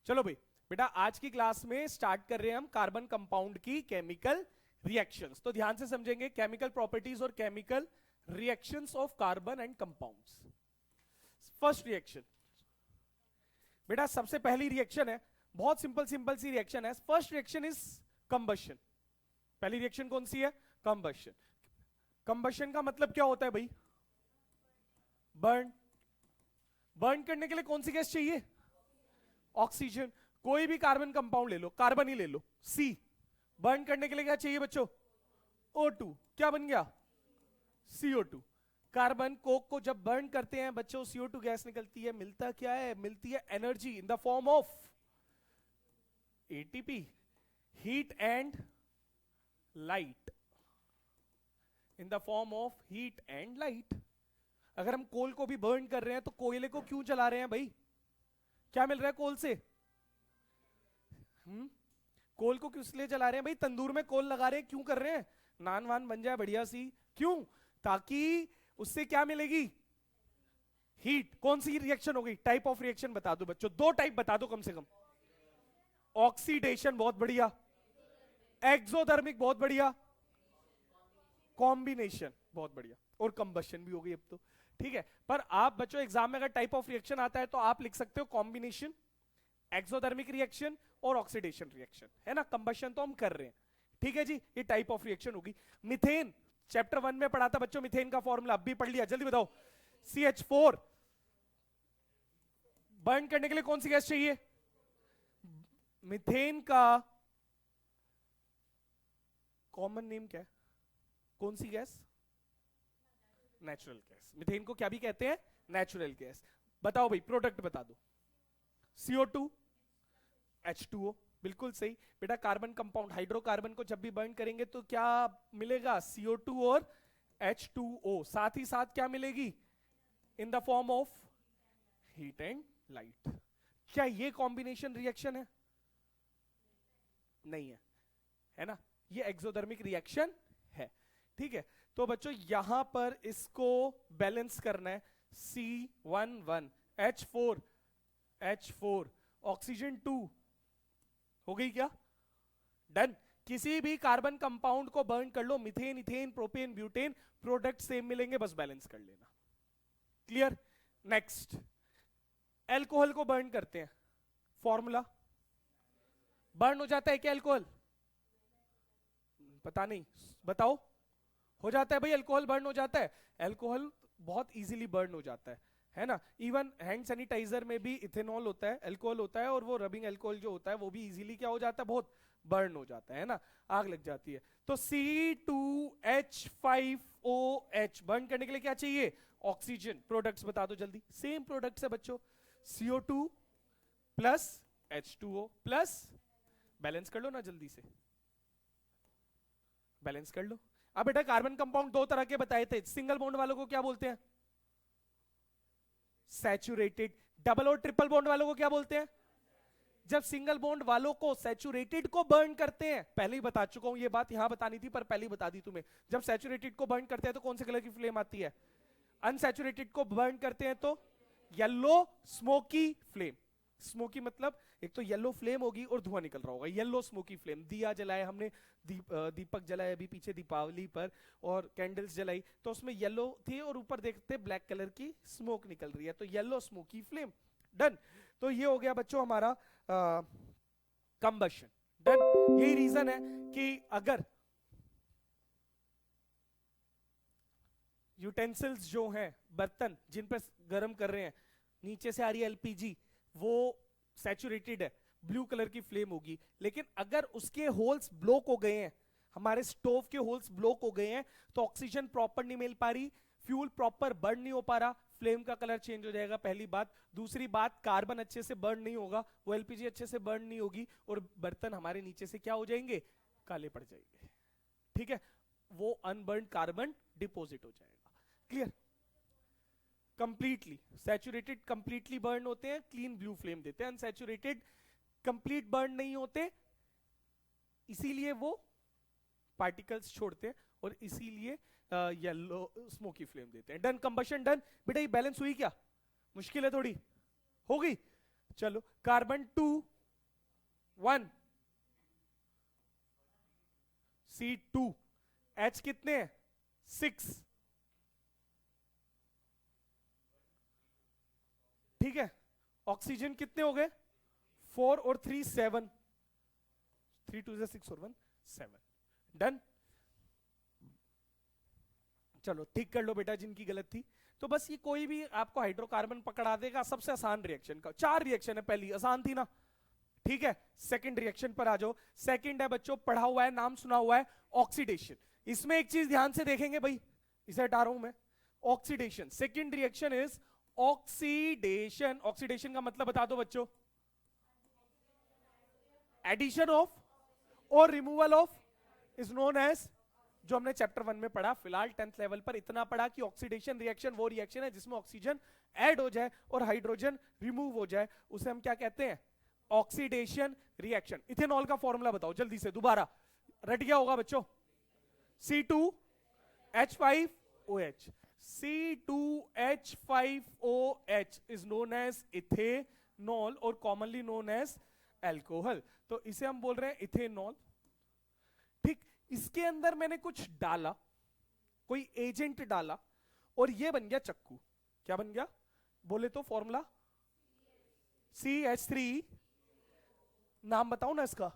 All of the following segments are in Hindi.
चलो भाई बेटा, आज की क्लास में स्टार्ट कर रहे हैं हम कार्बन कंपाउंड की केमिकल रिएक्शंस। तो ध्यान से समझेंगे केमिकल प्रॉपर्टीज और chemical reactions of carbon and compounds. First reaction बेटा, सबसे पहली रिएक्शन है, बहुत सिंपल सिंपल सी रिएक्शन है। First reaction is combustion. पहली रिएक्शन कौन सी है? कंबशन। कंबशन का मतलब क्या होता है भाई? बर्न। बर्न करने के लिए कौन सी गैस चाहिए? ऑक्सीजन। कोई भी कार्बन कंपाउंड ले लो, कार्बन ही ले लो, सी। बर्न करने के लिए क्या चाहिए बच्चों? O2। क्या बन गया? CO2। कार्बन कोक को जब बर्न करते हैं बच्चों, CO2 गैस निकलती है। मिलता क्या है? मिलती है energy in the form of ATP, heat and light. In the form of heat and light. अगर हम कोल को भी बर्न कर रहे हैं तो कोयले को क्यों जला रहे हैं भाई? क्या मिल रहा है कोल से? कोल को किस लिए जला रहे हैं भाई? तंदूर में कोल लगा रहे हैं, क्यों कर रहे हैं? नान वान बन जाए बढ़िया सी। क्यों? ताकि उससे क्या मिलेगी? हीट। कौन सी रिएक्शन होगी? टाइप ऑफ रिएक्शन बता दो बच्चों, दो टाइप बता दो कम से कम। ऑक्सीडेशन बहुत बढ़िया, एक्सोथर्मिक बहुत बढ़िया, कॉम्बिनेशन बहुत बढ़िया, और कंबशन भी हो गई अब तो। ठीक है, पर आप बच्चों एग्जाम में अगर टाइप ऑफ रिएक्शन आता है तो आप लिख सकते हो कॉम्बिनेशन, एक्सोथर्मिक रिएक्शन और ऑक्सीडेशन रिएक्शन, है ना। कंबशन तो हम कर रहे हैं, ठीक है जी। ये टाइप ऑफ रिएक्शन होगी। मिथेन चैप्टर 1 में पढ़ा था बच्चों, मिथेन का फॉर्मूला अब भी पढ़ लिया, जल्दी बताओ। CH4। बर्न करने के लिए कौन सी गैस चाहिए? मिथेन का कॉमन नेम क्या है? कौन सी गैस? Natural gas. मिथेन को क्या भी कहते हैं? Natural gas. बताओ भाई, प्रोडक्ट बता दो। CO2, H2O। बिल्कुल सही बेटा। कार्बन कंपाउंड हाइड्रोकार्बन को जब भी बर्न करेंगे तो क्या मिलेगा? CO2 और H2O। साथ ही साथ क्या मिलेगी? In the form of heat and light. क्या ये कॉम्बिनेशन रिएक्शन है? नहीं है, है ना। ये एक्सोथर्मिक रिएक्शन है, ठीक है। तो बच्चों यहां पर इसको बैलेंस करना है। C11 H4 ऑक्सीजन 2 हो गई क्या? डन। किसी भी कार्बन कंपाउंड को बर्न कर लो, methane, ethane, propane, butane, product same मिलेंगे, बस बैलेंस कर लेना। क्लियर? नेक्स्ट, एल्कोहल को बर्न करते हैं, फॉर्मूला। बर्न हो जाता है क्या एल्कोहल? पता नहीं, बताओ। हो जाता है भाई, अल्कोहल बर्न हो जाता है। अल्कोहल बहुत इजीली बर्न हो जाता है ना। इवन हैंड सैनिटाइजर में भी इथेनॉल होता है, अल्कोहल होता है, और वो रबिंग अल्कोहल जो होता है वो भी इजीली क्या हो जाता है? बहुत बर्न हो जाता है ना, आग लग जाती है। तो C2H5OH बर्न करने के लिए क्या चाहिए? ऑक्सीजन। प्रोडक्ट्स बता दो जल्दी। सेम प्रोडक्ट्स है बच्चों, CO2 plus H2O plus, balance कर लो ना जल्दी से, बैलेंस कर लो। अब बेटा कार्बन कंपाउंड दो तरह के बताए थे, सिंगल बॉन्ड वालों को क्या बोलते हैं? सैचुरेटेड। डबल और ट्रिपल बॉन्ड वालों को क्या बोलते हैं? जब सिंगल बॉन्ड वालों को, सैचुरेटेड को बर्न करते हैं, पहले ही बता चुका हूं ये बात, यहां बतानी थी पर पहले ही बता दी तुम्हें। जब सैचुरेटेड को बर्न करते हैं तो कौन से कलर की फ्लेम आती है? अनसैचुरेटेड को बर्न करते हैं तो येलो स्मोकी फ्लेम। स्मोकी मतलब एक तो येलो फ्लेम होगी और धुआं निकल रहा होगा, येलो स्मोकी फ्लेम। दिया जलाए हमने, दीपक जलाए अभी पीछे दीपावली पर, और कैंडल्स जलाई तो उसमें येलो थी और ऊपर देखते ब्लैक कलर की स्मोक निकल रही है, तो येलो स्मोकी फ्लेम। डन। तो ये हो गया बच्चों हमारा कंबशन। डन। यही रीजन है कि अगर यूटेंसिल्स जो हैं, बर्तन जिन पर गर्म कर रहे हैं, नीचे से आ रही है LPG, वो सैचुरेटेड है, ब्लू कलर की फ्लेम होगी। लेकिन अगर उसके होल्स ब्लॉक हो गए हैं, हमारे स्टोव के होल्स ब्लॉक हो गए हैं, तो ऑक्सीजन प्रॉपर नहीं मिल पा रही, फ्यूल प्रॉपर बर्न नहीं हो पा रहा, फ्लेम का कलर चेंज हो जाएगा, पहली बात। दूसरी बात, कार्बन अच्छे से बर्न नहीं होगा, वो LPG अच्छे से बर्न नहीं होगी, और बर्तन हमारे नीचे से क्या हो जाएंगे? काले पड़ जाएंगे, ठीक है। वो अनबर्न कार्बन डिपोजिट हो जाएगा। Clear? Completely saturated completely burn होते हैं, क्लीन ब्लू फ्लेम देते हैं। अनसैचुरेटेड कंप्लीट बर्न नहीं होते, इसीलिए वो पार्टिकल्स छोड़ते हैं और इसीलिए येलो स्मोकी फ्लेम देते हैं। Done, combustion done. बेटा ये बैलेंस हुई क्या? मुश्किल है थोड़ी, हो गई। चलो, कार्बन 2 1, C2, H कितने हैं 6, ठीक है। ऑक्सीजन कितने हो गए 4 और 3 7, 3 2 6 और 1 7, डन। चलो ठीक कर लो बेटा जिनकी गलत थी। तो बस ये कोई भी आपको हाइड्रोकार्बन पकड़ा देगा, सबसे आसान रिएक्शन का, 4 रिएक्शन है, पहली आसान थी ना, ठीक है। सेकंड रिएक्शन पर आ जाओ। सेकंड है बच्चों, पढ़ा हुआ है, नाम सुना हुआ है, ऑक्सीडेशन। इसमें एक चीज ध्यान से देखेंगे भाई, इसे हटा रहा हूं मैं, oxidation. Second reaction is oxidation. Oxidation का मतलब बता दो बच्चों, एडिशन ऑफ और removal of is known as, जो हमने चैप्टर 1 में पढ़ा। फिलहाल 10th लेवल पर इतना पढ़ा कि ऑक्सीडेशन रिएक्शन वो रिएक्शन है जिसमें ऑक्सीजन ऐड हो जाए और हाइड्रोजन रिमूव हो जाए, उसे हम क्या कहते हैं, ऑक्सीडेशन रिएक्शन। इथेनॉल का फॉर्मूला बताओ जल्दी से, दोबारा रट गया होगा बच्चों, C2H5OH। C2H5OH is known as ethanol और कॉमनली नोन एज एल्कोहल। तो इसे हम बोल रहे हैं इथेनॉल, ठीक। इसके अंदर मैंने कुछ डाला, कोई एजेंट डाला और ये बन गया चक्कू। क्या बन गया बोले तो फॉर्मूला, CH3, नाम बताओ ना इसका,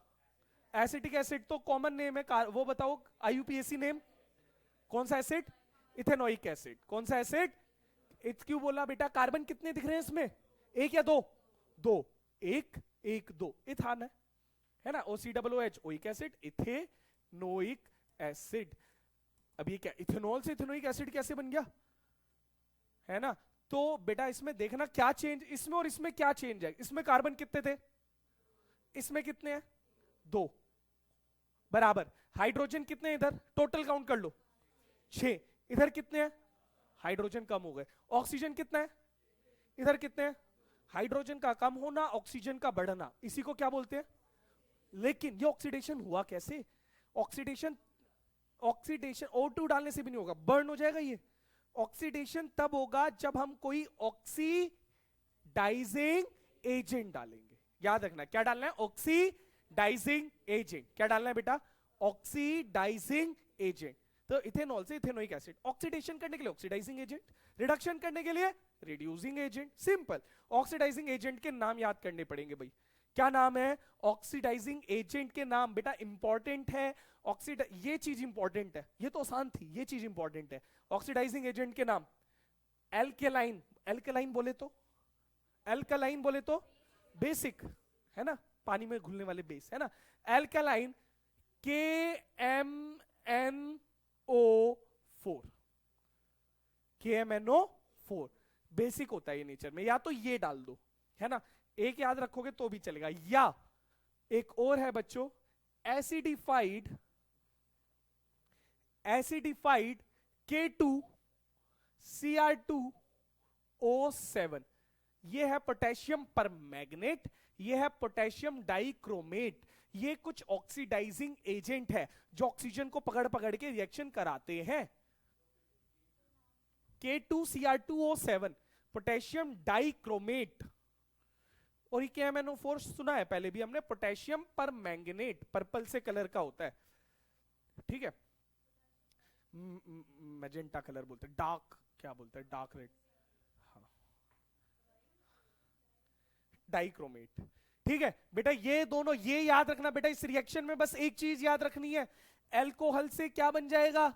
एसिटिक एसिड तो कॉमन नेम है, वो बताओ IUPAC नेम, कौन सा एसिड, इथेनोइक एसिड। कौन सा एसिड, क्यों बोला बेटा, कार्बन कितने दिख रहे हैं इसमें, एक या दो, दो, एक एक दो, इथान है ना, OCOOH oic acid, ethanoic acid. अब ये क्या, इथेनॉल से इथेनोइक एसिड कैसे बन गया, है ना। तो बेटा इसमें देखना क्या चेंज, इसमें और इसमें क्या चेंज है। इसमें कार्बन कितने थे, इसमें कितने हैं, 2 बराबर। हाइड्रोजन कितने हैं इधर, टोटल काउंट कर लो 6, इधर कितने हैं, हाइड्रोजन कम हो गए। ऑक्सीजन कितना है, इधर कितने हैं, हाइड्रोजन का कम होना, ऑक्सीजन का बढ़ना, इसी को क्या बोलते हैं। लेकिन ये ऑक्सीडेशन हुआ कैसे, ऑक्सीडेशन O2 डालने से भी नहीं होगा, बर्न हो जाएगा ये। ऑक्सीडेशन तब होगा जब हम कोई ऑक्सीडाइजिंग एजेंट डालेंगे। याद रखना क्या डालना है, ऑक्सीडाइजिंग एजेंट। क्या डालना है बेटा, ऑक्सीडाइजिंग एजेंट। तो इथेनॉल से इथेनोइक एसिड, ऑक्सीडेशन करने के लिए ऑक्सीडाइजिंग एजेंट, रिडक्शन करने के लिए reducing agent, simple. Oxidising agent के नाम याद करने पड़ेंगे भाई, क्या नाम है, ऑक्सीडाइजिंग एजेंट के नाम बेटा इंपॉर्टेंट है। ये चीज इंपॉर्टेंट है, ये तो आसान थी, ये चीज इंपॉर्टेंट है। ऑक्सीडाइजिंग एजेंट के नाम, एल्केलाइन, एल्केलाइन बोले तो, एल्कलाइन बोले तो बेसिक, है ना, पानी में घुलने वाले बेस, है ना, एल्कलाइन, KMNO4, KMNO4 बेसिक होता है ये नेचर में। या तो ये डाल दो, है ना, एक याद रखोगे तो भी चलेगा। या एक और है बच्चों, एसिडिफाइड, एसिडिफाइड K2Cr2O7, ये है पोटेशियम परमैंगनेट, ये है पोटेशियम डाइक्रोमेट। ये कुछ ऑक्सीडाइजिंग एजेंट है जो ऑक्सीजन को पकड़ पकड़ के रिएक्शन कराते हैं। K2Cr2O7 पोटेशियम डाइक्रोमेट, और ये KMNO4 सुना है पहले भी हमने, पोटेशियम परमैंगनेट, पर्पल से कलर का होता है, ठीक है, मैजेंटा कलर बोलते हैं, डार्क, क्या बोलते हैं, डार्क रेड, हाँ, डाइक्रोमेट, ठीक है बेटा। ये दोनों, ये याद रखना बेटा, इस रिएक्शन में बस एक चीज याद रखनी है, एल्कोहल से क्या बन जाएगा,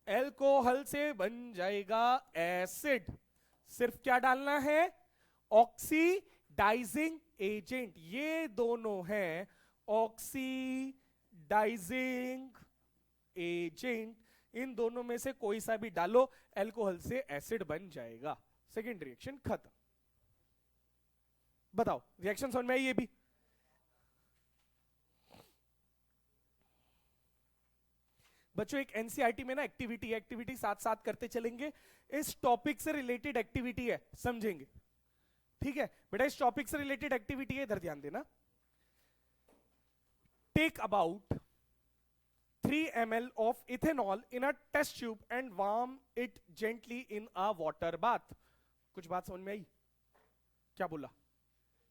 एल्कोहल से बन जाएगा एसिड। सिर्फ क्या डालना है, ऑक्सीडाइजिंग एजेंट, ये दोनों हैं ऑक्सीडाइजिंग एजेंट, इन दोनों में से कोई सा भी डालो, एल्कोहल से एसिड बन जाएगा। सेकेंड रिएक्शन खत्म। बताओ रिएक्शन समझ में आई ये भी, बच्चों एक एनसीईआरटी में ना एक्टिविटी साथ साथ करते चलेंगे, इस टॉपिक से रिलेटेड एक्टिविटी है, समझेंगे, ठीक है बेटा, इस टॉपिक से रिलेटेड एक्टिविटी है, इधर ध्यान देना। Take about 3 ml of ethanol in a test tube and warm it gently in a water bath। कुछ बात समझ में आई, क्या बोला,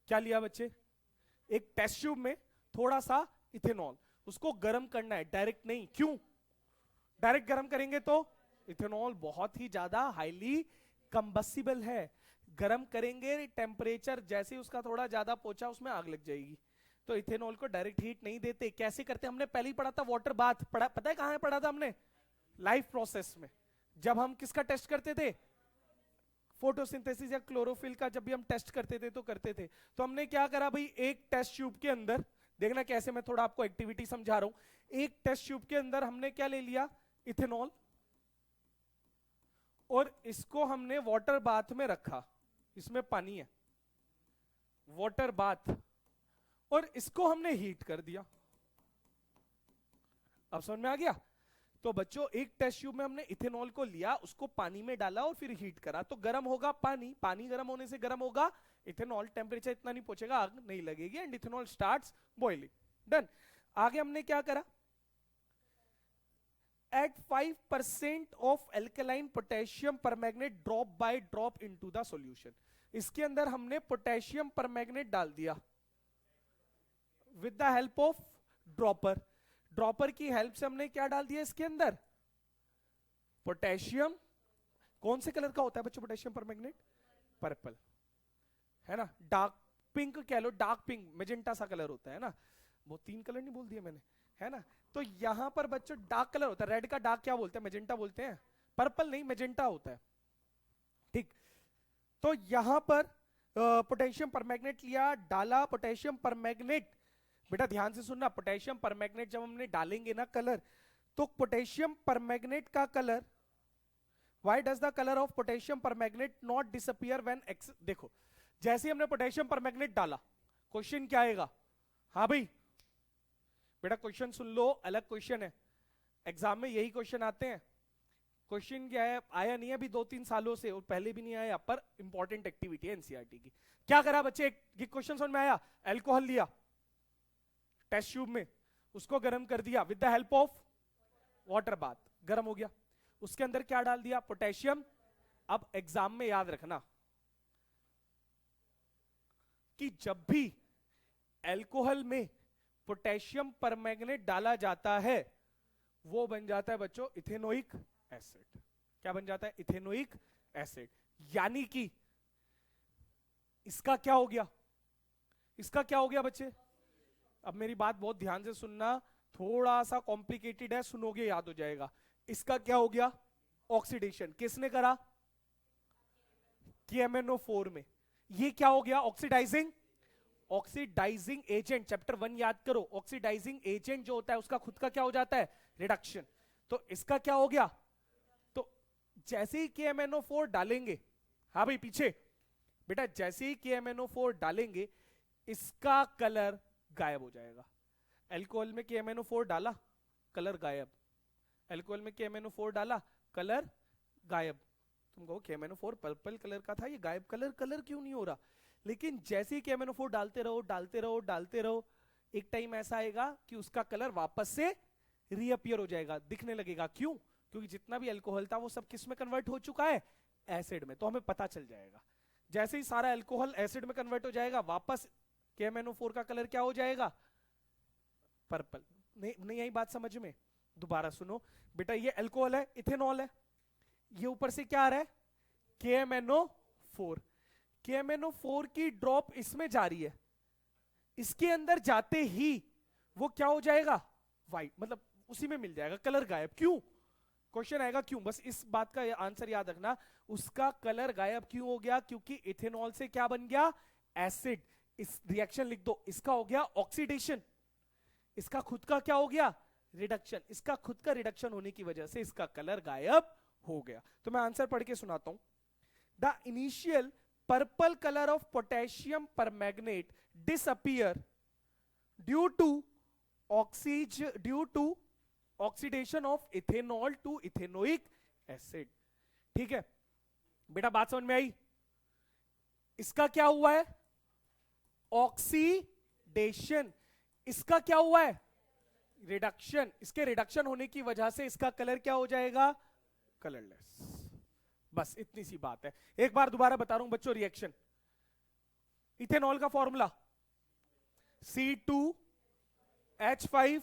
क्या लिया बच्चे, एक टेस्ट ट्यूब में थोड़ा सा इथेनॉल, उसको गर्म करना है, डायरेक्ट नहीं। क्यों? डायरेक्ट गर्म करेंगे तो इथेनॉल बहुत ही ज्यादा हाईली कंबस्टिबल है, गर्म करेंगे टेम्परेचर जैसे ही उसका थोड़ा ज्यादा पहुंचा उसमें आग लग जाएगी। तो इथेनॉल को डायरेक्ट हीट नहीं देते। कैसे करते? हमने पहले ही पढ़ा था, वाटर बाथ पढ़ा, पता है कहां पढ़ा था हमने? लाइफ प्रोसेस में। जब हम किसका टेस्ट करते थे? फोटोसिंथेसिस या क्लोरोफिल का जब भी हम टेस्ट करते थे तो हमने क्या करा भाई, एक टेस्ट ट्यूब के अंदर, देखना कैसे मैं थोड़ा आपको एक्टिविटी समझा रहा हूं। एक टेस्ट ट्यूब के अंदर हमने क्या ले लिया? इथेनॉल, और इसको हमने वाटर बाथ में रखा, इसमें पानी है, वाटर बाथ, और इसको हमने हीट कर दिया। अब समझ में आ गया? तो बच्चों एक टेस्ट ट्यूब में हमने इथेनॉल को लिया, उसको पानी में डाला और फिर हीट करा, तो गर्म होगा पानी, पानी गर्म होने से गर्म होगा इथेनॉल, टेम्परेचर इतना नहीं पहुंचेगा, आग नहीं लगेगी, and ethanol starts boiling. Done. आगे हमने क्या करा? at 5% of alkaline potassium permanganate drop by drop into the solution। इसके अंदर हमने पोटेशियम परमैंगनेट डाल दिया with the help of dropper. Dropper की हेल्प से हमने क्या डाल दिया इसके अंदर? पोटेशियम। कौन से कलर का होता है बच्चों पोटेशियम परमैंगनेट? पर्पल, है ना? डार्क पिंक कह लो, डार्क पिंक, मेजेंटा सा कलर होता है ना। वो 3 कलर नहीं बोल दिए मैंने, है ना? तो यहां पर बच्चों डार्क कलर होता है, रेड का डार्क क्या बोलते हैं? मेजेंटा बोलते हैं, पर्पल नहीं मेजेंटा होता है, ठीक। तो यहां पर पोटेशियम परमैंगनेट लिया, डाला पोटेशियम परमैंगनेट। बेटा ध्यान से सुनना, पोटेशियम परमैंगनेट जब हमने डालेंगे ना कलर, तो पोटेशियम परमैंगनेट का colour, why does the colour of potassium permanganate not disappear when x, देखो जैसे ही हमने पोटेशियम परमैंगनेट डाला, क्वेश्चन क्या आएगा? हाँ भाई बेटा क्वेश्चन सुन लो, अलग क्वेश्चन है, एग्जाम में यही क्वेश्चन आते हैं। क्वेश्चन क्या है, आया नहीं है अभी 2-3 सालों से, और पहले भी नहीं आया, पर इंपॉर्टेंट एक्टिविटी है एनसीईआरटी की। क्या करा बच्चे? ये क्वेश्चन समझ में आया? अल्कोहल लिया टेस्ट ट्यूब में, उसको गर्म कर दिया with the help of water bath, गर्म हो गया, उसके अंदर क्या डाल दिया? पोटेशियम। अब एग्जाम में याद रखना कि जब भी अल्कोहल में पोटेशियम परमैंगनेट डाला जाता है, वो बन जाता है बच्चों इथेनोइक एसिड। क्या बन जाता है? Ethanoic acid. यानी कि इसका क्या हो गया? इसका क्या हो गया बच्चे? अब मेरी बात बहुत ध्यान से सुनना, थोड़ा सा कॉम्प्लिकेटेड है, सुनोगे याद हो जाएगा। इसका क्या हो गया? ऑक्सीडेशन। किसने करा? KMnO4 में। ये क्या हो गया? ऑक्सीडाइजिंग, ऑक्सीडाइजिंग एजेंट, चैप्टर 1 याद करो। ऑक्सीडाइजिंग एजेंट जो होता है उसका खुद का क्या हो जाता है? रिडक्शन। तो इसका क्या हो गया? तो जैसे ही KMnO4 डालेंगे, हाँ भाई पीछे बेटा, जैसे ही KMnO4 डालेंगे इसका कलर गायब हो जाएगा। अल्कोहल में KMnO4 डाला, कलर गायब। अल्कोहल में KMnO4 डाला, कलर गायब। तुम कहो KMnO4 पर्पल कलर का था, ये गायब कलर कलर क्यों नहीं हो रहा? लेकिन जैसे ही KMnO4 डालते रहो डालते रहो डालते रहो, एक टाइम ऐसा आएगा कि उसका कलर वापस से रीअपियर हो जाएगा, दिखने लगेगा। क्यों? क्योंकि जितना भी अल्कोहल था वो सब किस में कन्वर्ट हो चुका है? एसिड में। तो हमें पता चल जाएगा, जैसे ही सारा अल्कोहल एसिड में कन्वर्ट हो जाएगा, वापस KMnO4 का कलर क्या हो जाएगा? पर्पल। नहीं आई बात समझ में? दोबारा सुनो बेटा, ये अल्कोहल है, इथेनॉल है, ये ऊपर से क्या आ रहा है? KMnO4। KMnO4 की ड्रॉप इसमें जा रही है, इसके अंदर जाते ही वो क्या हो जाएगा? व्हाइट, मतलब उसी में मिल जाएगा, कलर गायब। क्यों? क्वेश्चन आएगा क्यों, बस इस बात का आंसर याद रखना। उसका कलर गायब क्यों हो गया? क्योंकि इथेनॉल से क्या बन गया? एसिड। इस रिएक्शन लिख दो, इसका हो गया ऑक्सीडेशन, इसका खुद का क्या हो गया? रिडक्शन। इसका खुद का रिडक्शन होने की वजह से इसका कलर गायब हो गया। तो मैं आंसर पढ़ के सुनाता हूं। The initial purple colour of potassium permanganate disappear due to oxidation of ethanol to ethanoic acid. ठीक है बेटा, बात समझ में आई? इसका क्या हुआ है? ऑक्सीडेशन। इसका क्या हुआ है? रिडक्शन। इसके रिडक्शन होने की वजह से इसका कलर क्या हो जाएगा? कलरलेस। बस इतनी सी बात है। एक बार दोबारा बता रहा हूं बच्चों, रिएक्शन। इथेनॉल का फॉर्मूला C2H5,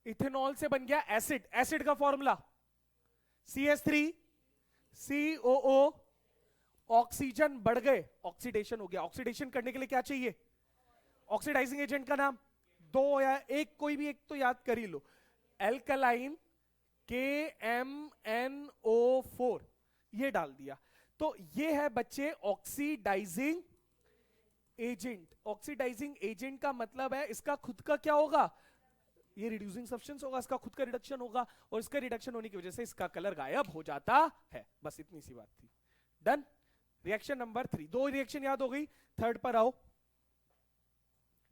इथेनॉल से बन गया एसिड, एसिड का फॉर्मूला CH3COO, ऑक्सीजन बढ़ गए, ऑक्सीडेशन हो गया। ऑक्सीडेशन करने के लिए क्या चाहिए? ऑक्सीडाइजिंग एजेंट का नाम दो या एक, कोई भी एक तो याद कर ही लो। एल्कलाइन KMNO4, ये डाल दिया। तो ये है बच्चे ऑक्सीडाइजिंग एजेंट। ऑक्सीडाइजिंग एजेंट का मतलब है इसका खुद का क्या होगा? ये रिड्यूसिंग सब्सटेंस होगा, इसका खुद का रिडक्शन होगा, और इसका रिडक्शन होने की वजह से इसका कलर गायब हो जाता है। बस इतनी सी बात थी। डन। रिएक्शन नंबर 3, दो रिएक्शन याद हो गई। थर्ड पर आओ।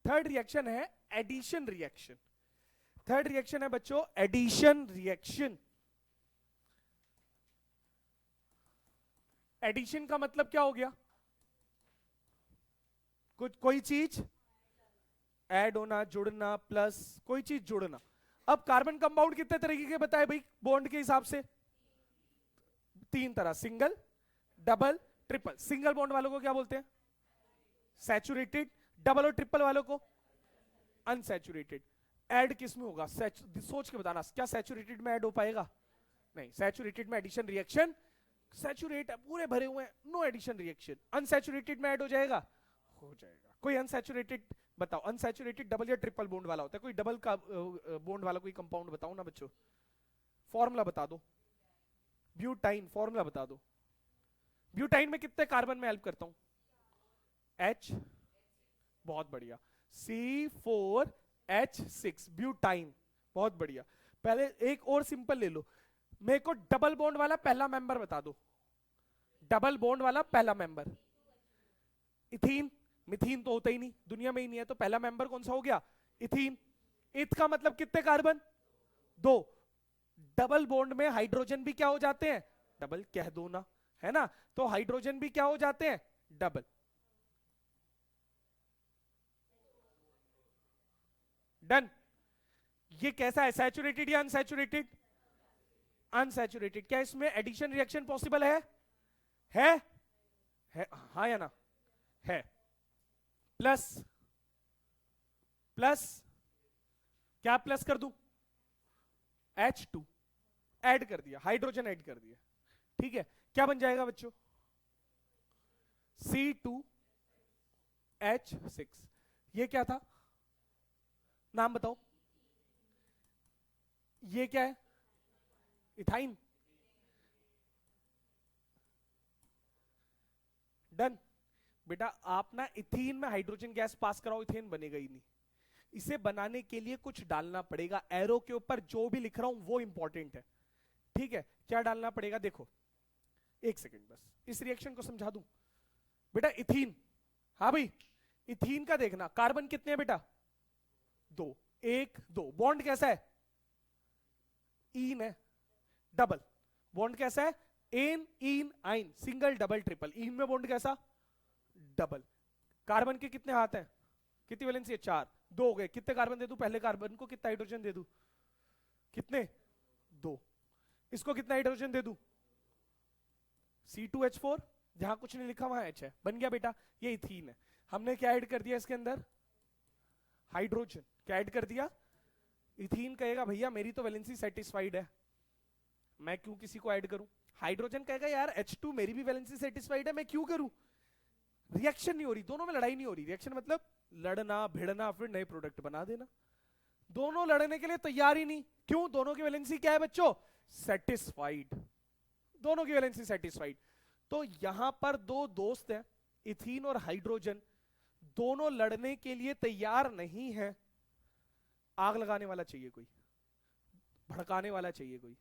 थर्ड रिएक्शन है एडिशन रिएक्शन। थर्ड रिएक्शन है बच्चों एडिशन रिएक्शन। एडिशन का मतलब क्या हो गया? कुछ कोई चीज ऐड होना, जुड़ना, प्लस कोई चीज जुड़ना। अब कार्बन कंपाउंड कितने तरीके के बताए भाई बॉन्ड के हिसाब से? 3 तरह, single, double, triple. Single bond वालों को क्या बोलते हैं? सैचुरेटेड। डबल और ट्रिपल वालों को अनसैचुरेटेड। ऐड किस में होगा? सोच के बताना, क्या सैचुरेटेड में ऐड हो पाएगा? नहीं। सैचुरेटेड में एडिशन रिएक्शन, सैचुरेट पूरे भरे हुए हैं, नो एडिशन रिएक्शन। अनसैचुरेटेड में ऐड हो जाएगा? हो जाएगा। कोई अनसैचुरेटेड बताओ, अनसैचुरेटेड डबल या ट्रिपल बॉन्ड वाला होता है? कोई डबल का बॉन्ड वाला कोई कंपाउंड बताओ ना बच्चों। फॉर्मूला बता दो। ब्यूटाइन, फॉर्मूला बता दो। ब्यूटाइन में कितने कार्बन में हेल्प करता हूं? H, बहुत बढ़िया। C4H6, ब्यूटाइन, बहुत बढ़िया। पहले एक और सिंपल ले लो, मेरे को डबल बॉन्ड वाला पहला मेंबर बता दो। डबल बॉन्ड वाला पहला मेंबर। इथीन, मिथीन तो होता ही नहीं, दुनिया में ही नहीं है, तो पहला मेंबर कौन सा हो गया? इथीन। इथ का मतलब कितने कार्बन? 2। डबल बॉन्ड में हाइड्रोजन भी क्या हो जाते हैं? डबल, कह दो ना, है ना? तो हाइड्रोजन भी क्या हो जाते हैं? डबल। डन। ये कैसा है, सैचुरेटेड या अनसैचुरेटेड? अनसैचुरेटेड। क्या इसमें एडिशन रिएक्शन पॉसिबल है? है? हाँ या ना? है। प्लस, प्लस क्या प्लस कर दूं? H2 ऐड कर दिया, हाइड्रोजन ऐड कर दिया। ठीक है, क्या बन जाएगा बच्चों? C2H6। ये क्या था? नाम बताओ। ये क्या है? इथाइन। डन। बेटा आप ना इथीन में हाइड्रोजन गैस पास कराओ, इथेन बनेगा ही नहीं। इसे बनाने के लिए कुछ डालना पड़ेगा। एरो के ऊपर जो भी लिख रहा हूं वो इंपॉर्टेंट है। ठीक है, क्या डालना पड़ेगा? देखो एक सेकंड, बस इस रिएक्शन को समझा दूं। बेटा इथीन, हाँ भाई, इथीन का देखना, कार्बन कितने हैं बेटा? 2, 1 2। बॉन्ड कैसा है? ईन है, डबल। बॉन्ड कैसा है? एन ईन आइन, सिंगल डबल ट्रिपल। ईन में बॉन्ड कैसा? डबल। कार्बन के कितने हाथ हैं? कितनी वैलेंसी है? 4। 2 हो गए। कितने कार्बन दे दूं पहले कार्बन को? कितना हाइड्रोजन दे दूं? कितने? 2। इसको कितना हाइड्रोजन दे दूं? C2H4, जहां कुछ नहीं लिखा वहां H है, बन गया बेटा। ये इथीन है। हमने क्या ऐड कर दिया इसके अंदर? हाइड्रोजन। क्या ऐड कर दिया? इथीन कहेगा भैया मेरी तो वैलेंसी सेटिस्फाइड है, मैं क्यों किसी को ऐड करूं? हाइड्रोजन कहेगा यार H2 मेरी भी वैलेंसी सेटिस्फाइड है, मैं क्यों करूं? रिएक्शन नहीं हो रही, दोनों में लड़ाई नहीं हो रही। रिएक्शन मतलब लड़ना भिड़ना, फिर नए प्रोडक्ट बना देना। दोनों लड़ने के लिए तैयार ही नहीं। क्यों? दोनों की वैलेंसी क्या है बच्चों? सेटिस्फाइड। दोनों की वैलेंसी सेटिस्फाइड। तो यहां पर दो दोस्त हैं, इथीन और हाइड्रोजन, दोनों लड़ने के लिए तैयार नहीं है। आग लगाने वाला चाहिए कोई, भड़काने वाला चाहिए कोई,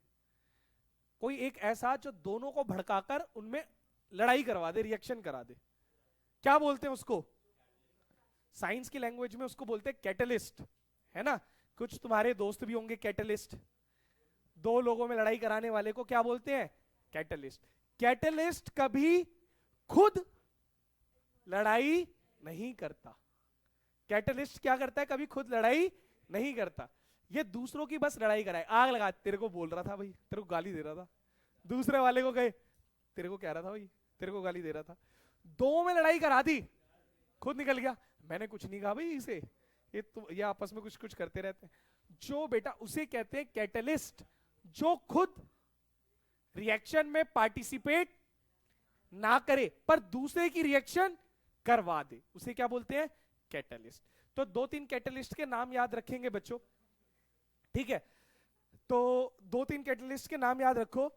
कोई एक ऐसा जो दोनों को भड़काकर उनमें लड़ाई करवा दे, रिएक्शन करा दे। क्या बोलते हैं उसको? साइंस की लैंग्वेज में उसको बोलते हैं कैटलिस्ट, है ना? कुछ तुम्हारे दोस्त भी होंगे कैटलिस्ट। दो लोगों में लड़ाई कराने वाले को क्या बोलते हैं? कैटलिस्ट। कैटलिस्ट कभी खुद लड़ाई नहीं करता। कैटलिस्ट क्या करता है? कभी खुद लड़ाई नहीं करता। ये दूसरों की बस लड़ाई कराए। आग लगा, तेरे को बोल रहा था भाई, तेरे को गाली दे रहा था। दूसरे वाले को कहे तेरे को कह रहा था भाई, तेरे को गाली दे रहा था। दो में लड़ाई करा दी, खुद निकल गया। मैंने कुछ नहीं कहा भाई इसे, ये आपस में कुछ कुछ करते रहते हैं। जो बेटा उसे कहते हैं कैटलिस्ट, जो खुद रिएक्शन में पार्टिसिपेट ना करे पर दूसरे की रिएक्शन करवा दे, उसे क्या बोलते हैं? कैटलिस्ट। तो 2-3 कैटलिस्ट के नाम याद रखेंगे बच्चों, ठीक है? तो 2-3 कैटलिस्ट के नाम याद रखो।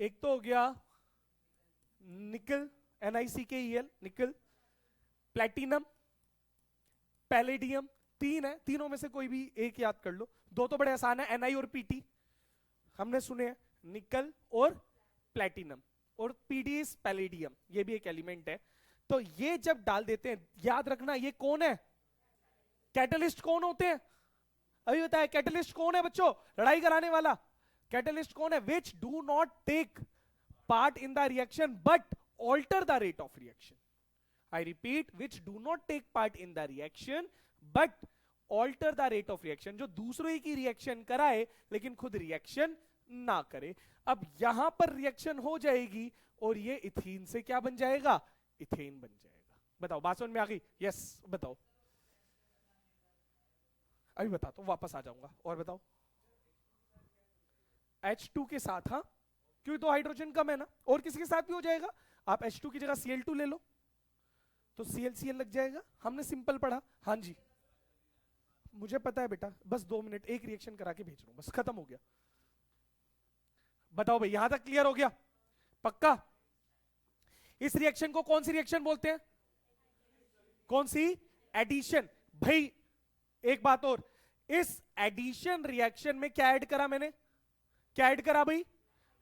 एक तो हो गया निकल, NiCkEl, निकल, प्लेटिनम, पैलेडियम। 3 है, तीनों में से कोई भी एक याद कर लो। 2 तो बड़े आसान है, Ni और Pt हमने सुने हैं, निकल और प्लेटिनम, और पीडीएस पैलेडियम, ये भी एक एलिमेंट है। तो ये जब डाल देते हैं, याद रखना ये कौन है? कैटलिस्ट कौन होते हैं? अभी बताया कैटलिस्ट कौन है बच्चों? लड़ाई कराने वाला। कैटलिस्ट कौन है? Which do not take part in the reaction but alter the rate of reaction. I repeat, which do not take part in the reaction but alter the rate of reaction, जो दूसरे की रिएक्शन कराए लेकिन खुद रिएक्शन ना करे। अब यहां पर रिएक्शन हो जाएगी और ये इथीन से क्या बन जाएगा? इथेन बन जाएगा। बताओ बात समझ में आ गई? यस बताओ। अभी बताता हूं, वापस आ जाऊंगा। और बताओ। H2 के साथ, हाँ क्योंकि तो हाइड्रोजन कम है ना, और किसी के साथ भी हो जाएगा। आप H2 की जगह Cl2 ले लो तो ClCl लग जाएगा। हमने सिंपल पढ़ा। हाँ जी मुझे पता है बेटा, बस 2 मिनट, एक रिएक्शन करा के भेज रहा हूं, बस खत्म हो गया। बताओ भाई यहां तक क्लियर हो गया? पक्का? इस रिएक्शन को कौन सी रिएक्शन बोलते हैं? कौन सी? एडिशन। भाई एक बात और, इस एडिशन रिएक्शन में क्या ऐड करा मैंने? क्या ऐड करा भाई?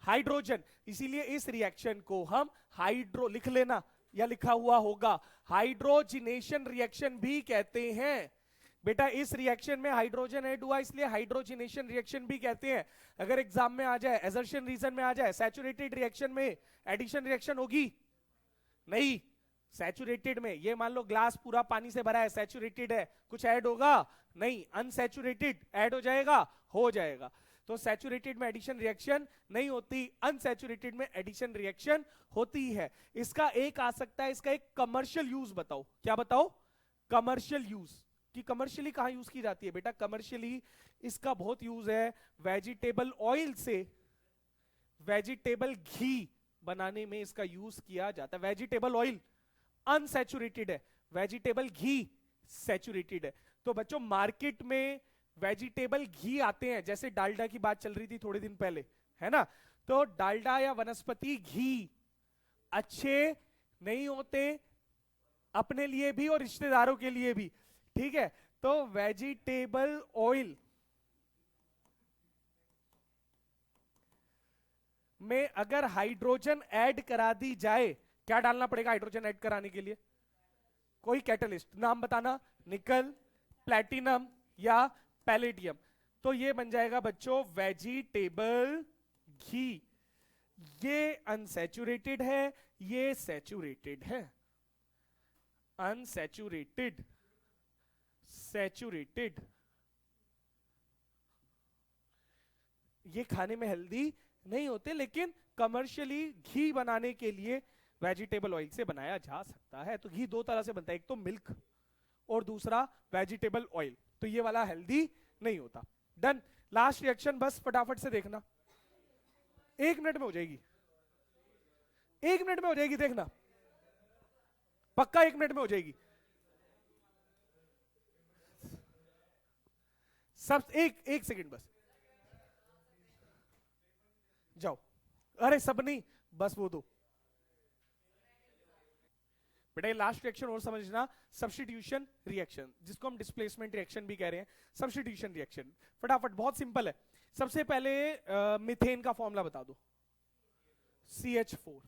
हाइड्रोजन। इसीलिए इस रिएक्शन को हम हाइड्रो, लिख लेना या लिखा हुआ होगा, हाइड्रोजिनेशन रिएक्शन भी कहते हैं। बेटा इस रिएक्शन में हाइड्रोजन ऐड हुआ इसलिए हाइड्रोजिनेशन रिएक्शन भी कहते हैं। अगर एग्जाम में आ जाए, एजर्शन रीजन में आ जाए, सैचुरेटेड रिएक्शन में एडिशन रिएक्शन होगी? नहीं। सैचुरेटेड में, ये मान लो ग्लास पूरा पानी से भरा है, सैचुरेटेड है, कुछ ऐड होगा? नहीं। अनसैचुरेटेड ऐड हो जाएगा? हो जाएगा। तो सैचुरेटेड में एडिशन रिएक्शन नहीं होती, अनसैचुरेटेड में एडिशन रिएक्शन होती है। इसका एक आ सकता है, इसका एक कमर्शियल यूज बताओ। क्या बताओ? Commercial use. कि कमर्शियली कहां यूज की जाती है? बेटा कमर्शियली इसका बहुत यूज है वेजिटेबल ऑयल से वेजिटेबल घी बनाने में इसका यूज किया जाता है। वेजिटेबल ऑयल अनसैचुरेटेड है, वेजिटेबल घी सैचुरेटेड है। तो बच्चों मार्केट में वेजिटेबल घी आते हैं, जैसे डालडा की बात चल रही थी थोड़े दिन पहले, है ना? तो डालडा या वनस्पति घी अच्छे नहीं होते अपने लिए भी और रिश्तेदारों के लिए भी, ठीक है? तो वेजिटेबल ऑयल में अगर हाइड्रोजन ऐड करा दी जाए, क्या डालना पड़ेगा हाइड्रोजन ऐड कराने के लिए? कोई कैटलिस्ट, नाम बताना। निकल, प्लैटिनम या पैलेडियम। तो ये बन जाएगा बच्चों वेजिटेबल घी। ये अनसैचुरेटेड है, ये सैचुरेटेड है। Unsaturated, saturated. ये खाने में हेल्दी नहीं होते, लेकिन कमर्शियली घी बनाने के लिए वेजिटेबल ऑयल से बनाया जा सकता है। तो घी 2 तरह से बनता है, एक तो मिल्क और दूसरा वेजिटेबल ऑयल। तो ये वाला हेल्दी नहीं होता। डन। लास्ट रिएक्शन बस फटाफट से देखना, 1 मिनट में हो जाएगी, 1 मिनट में हो जाएगी, देखना पक्का 1 मिनट में हो जाएगी। सब एक सेकंड बस, जाओ। अरे सब नहीं, बस वो 2। बेटा ये लास्ट रिएक्शन और समझना, सब्स्टिट्यूशन रिएक्शन, जिसको हम डिस्प्लेसमेंट रिएक्शन भी कह रहे हैं। सब्स्टिट्यूशन रिएक्शन फटाफट बहुत सिंपल है। सबसे पहले मीथेन का फॉर्मूला बता दो, CH4।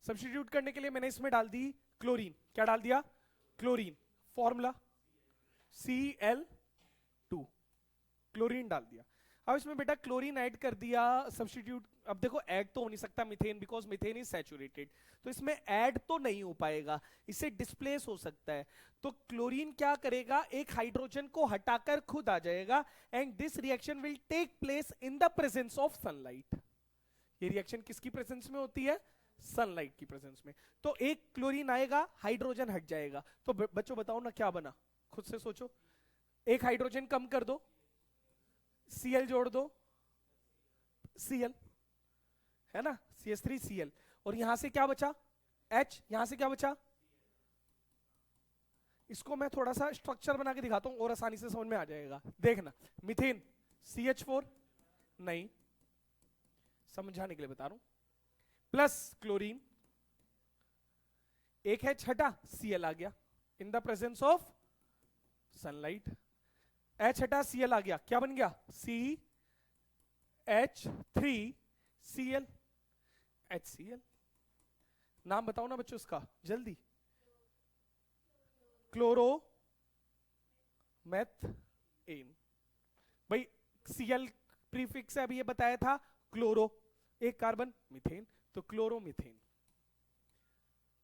सब्स्टिट्यूट करने के लिए मैंने इसमें डाल दी क्लोरीन। क्या डाल दिया? क्लोरीन। फॉर्मूला Cl2, क्लोरीन डाल दिया। अब इसमें बेटा क्लोरीन ऐड कर दिया, सब्स्टिट्यूट। अब देखो ऐड तो हो नहीं सकता methane, because methane is saturated, तो इसमें ऐड तो नहीं हो पाएगा, इससे डिस्प्लेस हो सकता है। तो क्लोरीन क्या करेगा? एक हाइड्रोजन को हटाकर खुद आ जाएगा, and this reaction will take place in the presence of sunlight. ये रिएक्शन किसकी प्रेजेंस में होती है? सनलाइट की प्रेजेंस में। तो एक क्लोरीन आएगा, हाइड्रोजन हट जाएगा, तो बच्चों बताओ ना क्या बना, खुद से सोचो। एक हाइड्रोजन कम कर दो, Cl जोड़ दो, Cl है ना, CH3Cl, और यहां से क्या बचा, H, यहां से क्या बचा। इसको मैं थोड़ा सा स्ट्रक्चर बना के दिखाता हूं और आसानी से समझ में आ जाएगा, देखना। मीथेन CH4, नहीं, समझाने के लिए बता रहा हूं, प्लस क्लोरीन, एक H हटा, Cl आ गया इन the presence of sunlight. H हटा, Cl आ गया, क्या बन गया, CH3Cl, HCl। नाम बताओ ना बच्चों इसका जल्दी। क्लोरो मेथेन, भाई Cl प्रीफिक्स है, अभी ये बताया था, क्लोरो, एक कार्बन, मीथेन, तो क्लोरोमीथेन,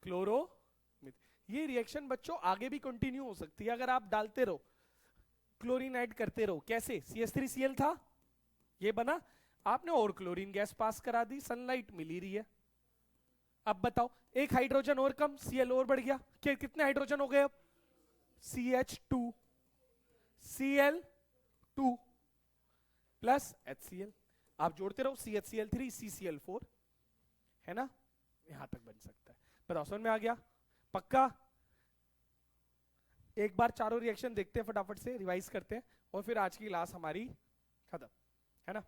क्लोरोमीथेन। ये रिएक्शन बच्चों आगे भी कंटिन्यू हो सकती है अगर आप डालते रहो, क्लोरीन ऐड करते रहो। कैसे, CH3Cl था, ये बना, आपने और क्लोरीन गैस पास करा दी, सनलाइट मिल ही रही है। अब बताओ, एक हाइड्रोजन और कम, Cl और बढ़ गया, कितने हाइड्रोजन हो गए अब, CH2, Cl2 प्लस HCl, आप जोड़ते रहो, CHCl3, CCl4, है ना, यहां तक बन सकता है। बताओ समझ में आ गया, पक्का। एक बार चारों रिएक्शन देखते हैं फटाफट से, रिवाइज करते हैं, और फिर आज की क्लास हमारी खत्म, है ना।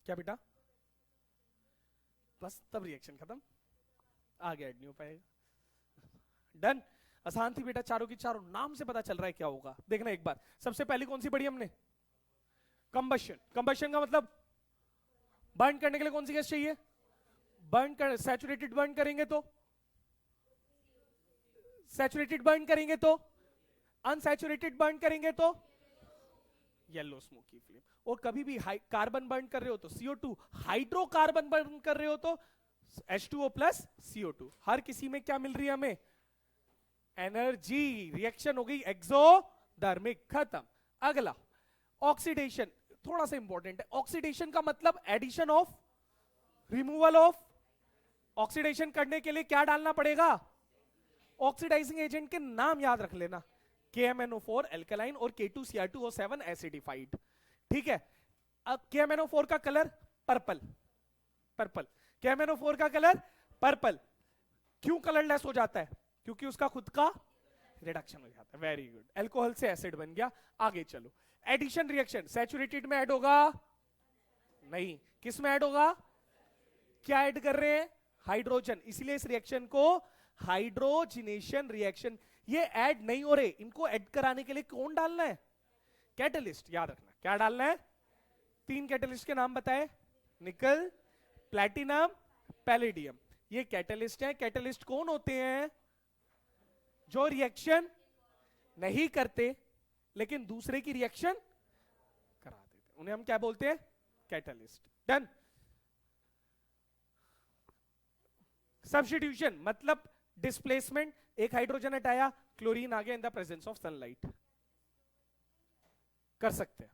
क्या बेटा, बस तब रिएक्शन खत्म, आगे ऐड नहीं हो पाएगा। डन, आसान थी बेटा, चारों की चारों, नाम से पता चल रहा है क्या होगा। देखना एक बार, सबसे पहली कौन सी पढ़ी हमने, कंबशन। कंबशन का मतलब बर्न करने के लिए कौन सी गैस चाहिए, बर्न कर, सैचुरेटेड बर्न करेंगे तो, सैचुरेटेड बर्न करेंगे तो, अनसैचुरेटेड बर्न करेंगे तो येलो स्मोकी फ्लेम। और कभी भी कार्बन बर्न कर रहे हो तो CO2, हाइड्रोकार्बन बर्न कर रहे हो तो H2O प्लस CO2। हर किसी में क्या मिल रही है हमें, एनर्जी। रिएक्शन हो गई एक्सोडर्मिक, खत्म। अगला ऑक्सीडेशन, थोड़ा सा इंपॉर्टेंट है। ऑक्सीडेशन का मतलब addition of, removal of. Oxidation करने के लिए क्या डालना पड़ेगा, ऑक्सीडाइजिंग एजेंट के नाम याद रख लेना, KMnO4 एल्कलाइन और K2Cr2O7 एसिडिफाइड, ठीक है। अब KMnO4 का कलर पर्पल, पर्पल, KMnO4 का कलर पर्पल। क्यों कलरलेस हो जाता है, क्योंकि उसका खुद का रिडक्शन हो जाता है। वेरी गुड, अल्कोहल से एसिड बन गया। आगे चलो, एडिशन रिएक्शन, सैचुरेटेड में ऐड होगा, नहीं, किस में ऐड होगा, क्या ऐड कर रहे हैं, हाइड्रोजन, इसलिए इस रिएक्शन को हाइड्रोजिनेशन रिएक्शन। ये ऐड नहीं हो रहे, इनको ऐड कराने के लिए कौन डालना है, कैटलिस्ट, याद रखना क्या डालना है। 3 कैटलिस्ट के नाम बताए, निकल, प्लैटिनम, पैलेडियम, ये कैटलिस्ट है। कैटलिस्ट कौन होते हैं, जो रिएक्शन नहीं करते लेकिन दूसरे की रिएक्शन करा देते, उन्हें हम क्या बोलते हैं, कैटलिस्ट। डन। सब्स्टिट्यूशन मतलब डिस्प्लेसमेंट, एक हाइड्रोजन हटाया, क्लोरीन आ गया इन द प्रेजेंस ऑफ सनलाइट, कर सकते हैं।